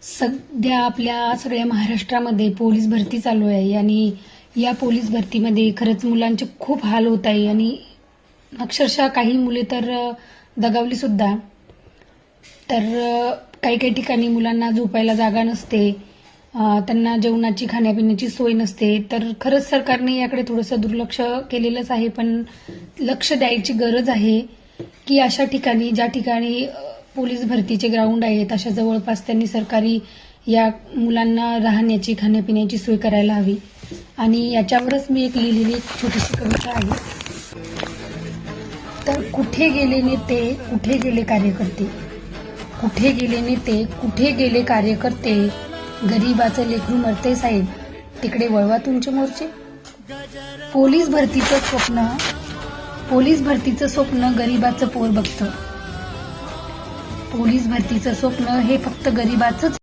सध्या आपल्या सगळ्या महाराष्ट्रामध्ये पोलीस भरती चालू आहे आणि या पोलीस भरतीमध्ये खरंच मुलांचे खूप हाल होत आहे आणि अक्षरशः काही मुले तर दगावली सुद्धा. तर काही काही ठिकाणी मुलांना झोपायला जागा नसते, त्यांना जेवणाची खाण्यापिण्याची सोय नसते. तर खरंच सरकारने याकडे थोडंसं दुर्लक्ष केलेलंच आहे, पण लक्ष द्यायची गरज आहे की अशा ठिकाणी ज्या ठिकाणी पोलीस भरतीचे ग्राउंड आहेत अशा जवळपास त्यांनी सरकारी या मुलांना राहण्याची खाण्यापिण्याची सोय करायला हवी. आणि याच्यावरच मी एक लिहिलेली एक छोटीशी कविता आहे. तर कुठे गेले नेते, कुठे गेले कार्यकर्ते, कुठे गेले नेते, कुठे गेले कार्यकर्ते, गरीबाचं लेकरू मरते साहेब, तिकडे वळवा तुमचे मोर्चे. पोलीस भरतीचं स्वप्न गरीबाचं पोर बघतं. पोलीस भरतीचं स्वप्न हे फक्त गरीबाचंच